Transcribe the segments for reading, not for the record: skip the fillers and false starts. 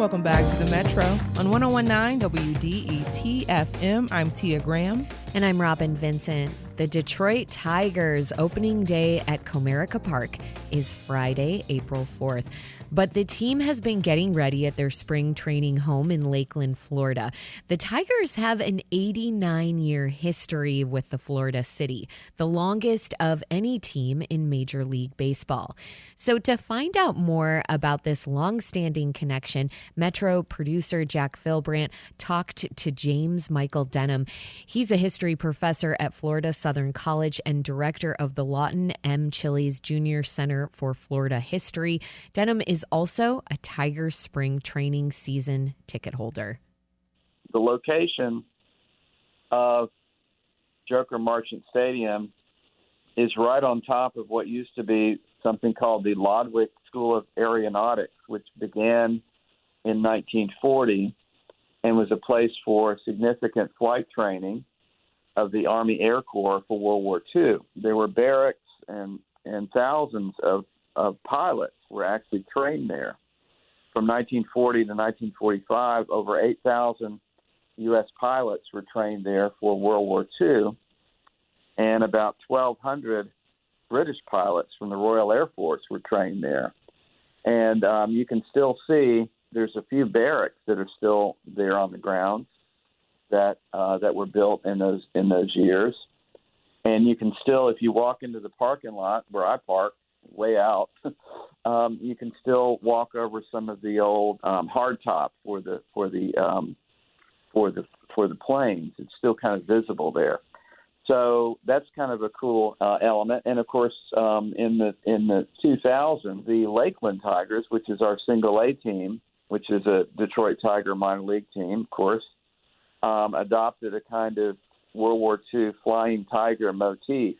Welcome back to the Metro on 1019 WDET-FM. I'm Tia Graham. And I'm Robin Vincent. The Detroit Tigers opening day at Comerica Park is Friday, April 4th. But the team has been getting ready at their spring training home in Lakeland, Florida. The Tigers have an 89-year history with the Florida city, the longest of any team in Major League Baseball. So to find out more about this long-standing connection, Metro producer Jack Philbrandt talked to James Michael Denham. He's a history professor at Florida Southern College and director of the Lawton M. Chiles Jr. Center for Florida History. Denham is also a Tigers spring training season ticket holder. The location of Joker Marchant Stadium is right on top of what used to be something called the Lodwick School of Aeronautics, which began in 1940 and was a place for significant flight training of the Army Air Corps for World War II. There were barracks and thousands of pilots were actually trained there. From 1940 to 1945, over 8,000 U.S. pilots were trained there for World War II, and about 1,200 British pilots from the Royal Air Force were trained there. And you can still see there's a few barracks that are still there on the grounds that were built in those years. And you can still, if you walk into the parking lot where I park, way out, you can still walk over some of the old hardtop for the planes. It's still kind of visible there. So that's kind of a cool element. And of course, in the 2000s, the Lakeland Tigers, which is our single A team, which is a Detroit Tiger minor league team, of course, adopted a kind of World War II flying tiger motif,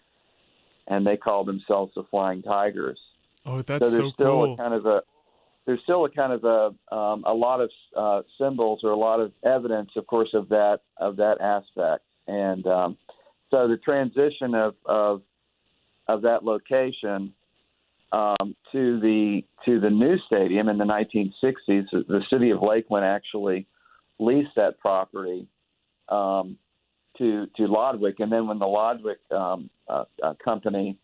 and they call themselves the Flying Tigers. Oh, that's so there's so still cool. There's still a kind of a lot of symbols or a lot of evidence, of course, of that aspect. And so the transition of that location to the new stadium in the 1960s, the city of Lakeland actually leased that property to Lodwick, and then when the Lodwick company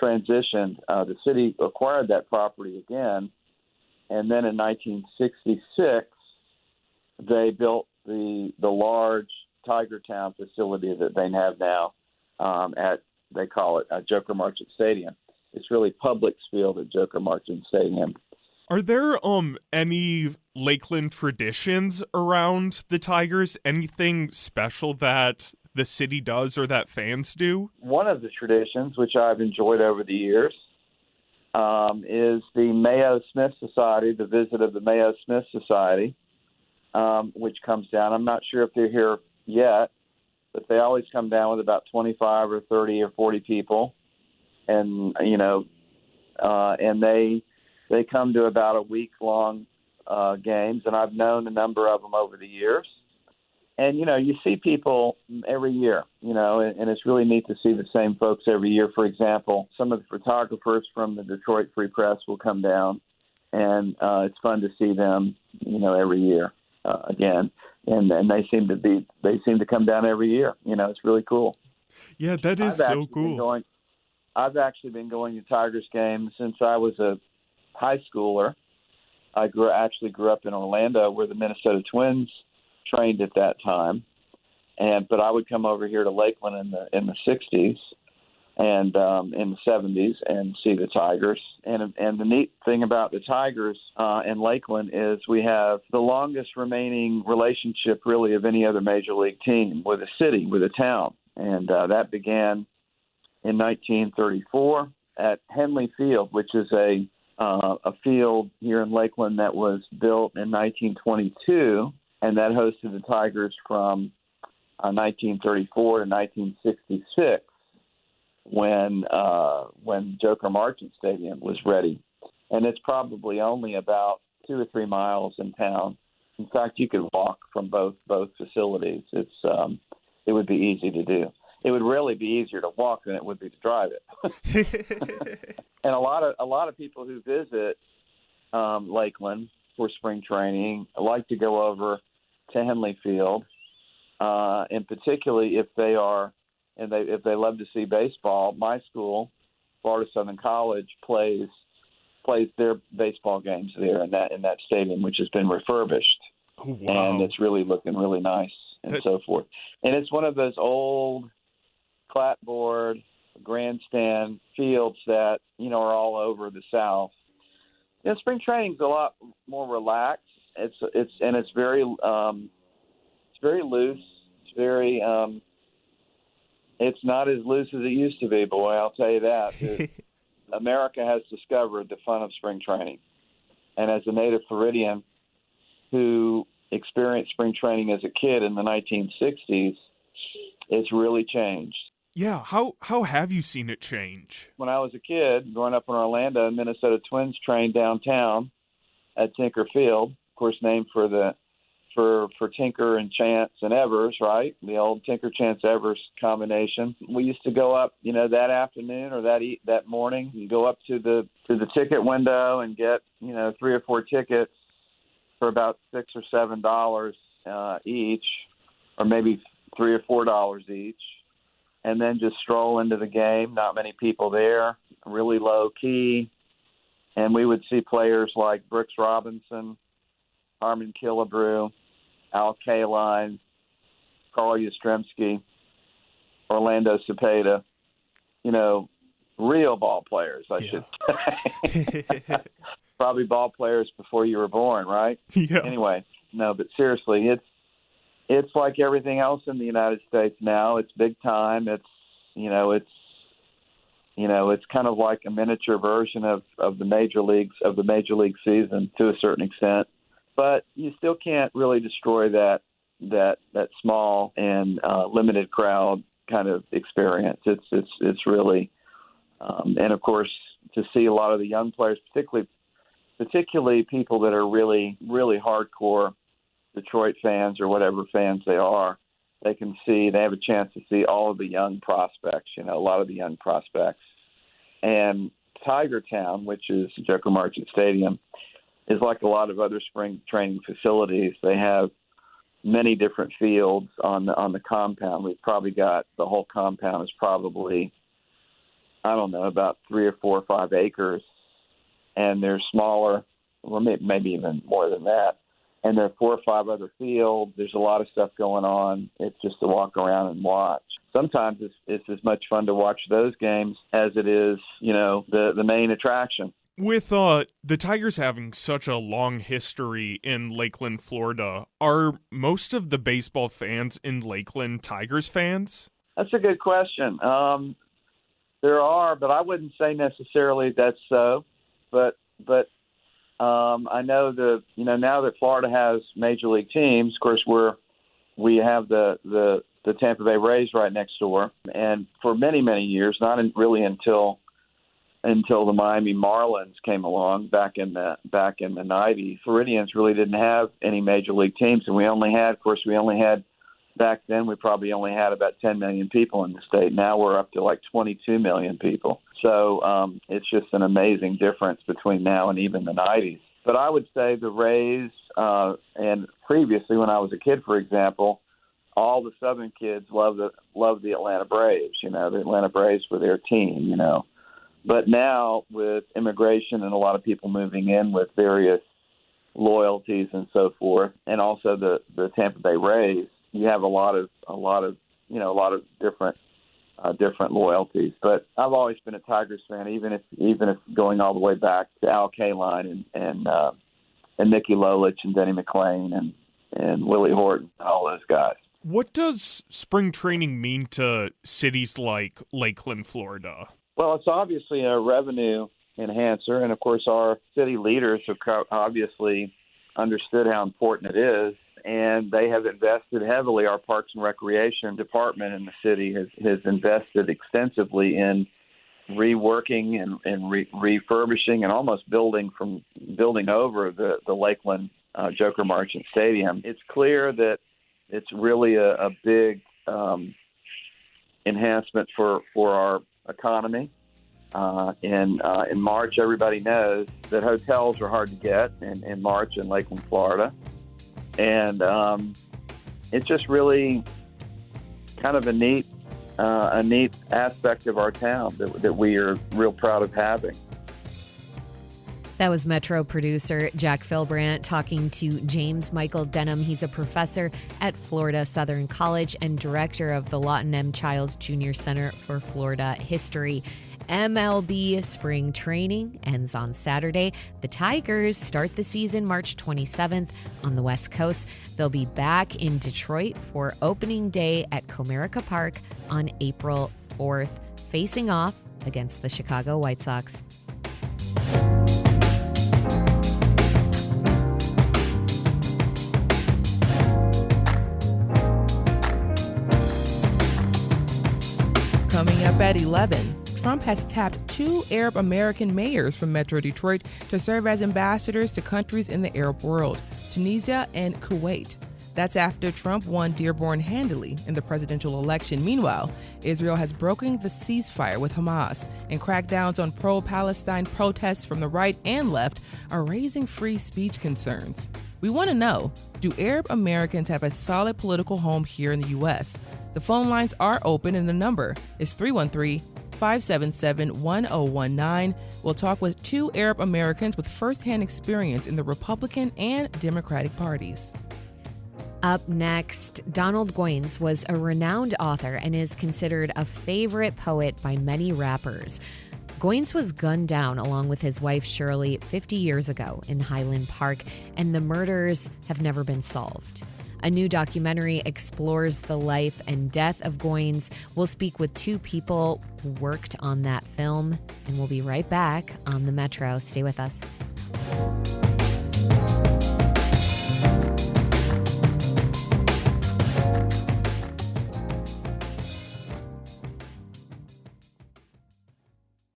transitioned, the city acquired that property again, and then in 1966 they built the large Tiger Town facility that they have now they call it Joker Marchant Stadium. It's really Publix field at Joker Marchant Stadium. Are there any Lakeland traditions around the Tigers? Anything special that the city does or that fans do? One of the traditions, which I've enjoyed over the years, is the Mayo Smith Society, the visit of the Mayo Smith Society, which comes down. I'm not sure if they're here yet, but they always come down with about 25 or 30 or 40 people. And, and they come to about a week-long games, and I've known a number of them over the years. And, you see people every year, and it's really neat to see the same folks every year. For example, some of the photographers from the Detroit Free Press will come down, and it's fun to see them, every year again. And they seem to come down every year. It's really cool. Yeah, that is so cool. I've actually been going to Tigers games since I was a high schooler. I grew up in Orlando, where the Minnesota Twins trained at that time, but I would come over here to Lakeland in the 60s and in the 70s and see the Tigers. And the neat thing about the Tigers in Lakeland is we have the longest remaining relationship, really, of any other major league team with a city, with a town, and that began in 1934 at Henley Field, which is a field here in Lakeland that was built in 1922, and that hosted the Tigers from 1934 to 1966, when Joker Marchant Stadium was ready. And it's probably only about 2 or 3 miles in town. In fact, you could walk from both facilities. It would be easy to do. It would really be easier to walk than it would be to drive it. And a lot of people who visit Lakeland for spring training. I like to go over to Henley Field, and particularly if they love to see baseball. My school, Florida Southern College, plays their baseball games there in that stadium, which has been refurbished. Oh, wow. And it's really looking really nice and so forth. And it's one of those old clapboard grandstand fields that are all over the South. Spring training's a lot more relaxed. It's very loose. It's very it's not as loose as it used to be, boy. I'll tell you that. America has discovered the fun of spring training, and as a native Floridian who experienced spring training as a kid in the 1960s, it's really changed. Yeah, how have you seen it change? When I was a kid, growing up in Orlando, Minnesota Twins trained downtown at Tinker Field, of course, named for Tinker and Chance and Evers, right? The old Tinker Chance Evers combination. We used to go up, that afternoon or that morning, you go up to the ticket window and get, 3 or 4 tickets for about $6 or $7 each, or maybe $3 or $4 each. And then just stroll into the game. Not many people there, really low key. And we would see players like Brooks Robinson, Harmon Killebrew, Al Kaline, Carl Yastrzemski, Orlando Cepeda, real ball players, I should say. Probably ball players before you were born, right? Yeah. Anyway, no, but seriously, it's like everything else in the United States now. It's big time. It's kind of like a miniature version of the major leagues, of the major league season to a certain extent. But you still can't really destroy that small and limited crowd kind of experience. It's really, and of course, to see a lot of the young players, particularly people that are really, really hardcore Detroit fans or whatever fans they are, they have a chance to see all of the young prospects, a lot of the young prospects. And Tiger Town, which is Joker Marchant Stadium, is like a lot of other spring training facilities. They have many different fields on the compound. We've probably got the whole compound is probably, I don't know, about 3 or 4 or 5 acres. And they're smaller, or maybe even more than that. And there are 4 or 5 other fields. There's a lot of stuff going on. It's just to walk around and watch. Sometimes it's as much fun to watch those games as it is, the main attraction. With the Tigers having such a long history in Lakeland, Florida, are most of the baseball fans in Lakeland Tigers fans? That's a good question. There are, but I wouldn't say necessarily that's so. But I know now that Florida has major league teams, of course we have the Tampa Bay Rays right next door, and for many years, really until the Miami Marlins came along back in the 90s, Floridians really didn't have any major league teams, and we only had back then we probably only had about 10 million people in the state. Now we're up to like 22 million people. So it's just an amazing difference between now and even the 90s. But I would say the Rays, and previously when I was a kid, for example, all the Southern kids loved the Atlanta Braves. The Atlanta Braves were their team, But now with immigration and a lot of people moving in with various loyalties and so forth, and also the Tampa Bay Rays, you have a lot of different loyalties. But I've always been a Tigers fan, even if going all the way back to Al Kaline and Mickey Lolich and Denny McLain and Willie Horton, all those guys. What does spring training mean to cities like Lakeland, Florida? Well, it's obviously a revenue enhancer, and of course our city leaders have obviously understood how important it is, and they have invested heavily. Our Parks and Recreation Department in the city has invested extensively in reworking and refurbishing and almost building over the Lakeland Joker Marchant Stadium. It's clear that it's really a big enhancement for our economy. In March, everybody knows that hotels are hard to get in March in Lakeland, Florida. And it's just really kind of a neat aspect of our town that we are real proud of having. That was Metro producer Jack Philbrandt talking to James Michael Denham. He's a professor at Florida Southern College and director of the Lawton M. Childs Jr. Center for Florida History. MLB Spring Training ends on Saturday. The Tigers start the season March 27th on the West Coast. They'll be back in Detroit for opening day at Comerica Park on April 4th, facing off against the Chicago White Sox. Coming up at 11, Trump has tapped 2 Arab American mayors from Metro Detroit to serve as ambassadors to countries in the Arab world, Tunisia and Kuwait. That's after Trump won Dearborn handily in the presidential election. Meanwhile, Israel has broken the ceasefire with Hamas, and crackdowns on pro-Palestine protests from the right and left are raising free speech concerns. We want to know, do Arab Americans have a solid political home here in the U.S.? The phone lines are open, and the number is 313-577-1019. We'll talk with 2 Arab Americans with firsthand experience in the Republican and Democratic parties. Up next, Donald Goines was a renowned author and is considered a favorite poet by many rappers. Goines was gunned down along with his wife Shirley 50 years ago in Highland Park, and the murders have never been solved. A new documentary explores the life and death of Goines. We'll speak with 2 people who worked on that film, and we'll be right back on the Metro. Stay with us.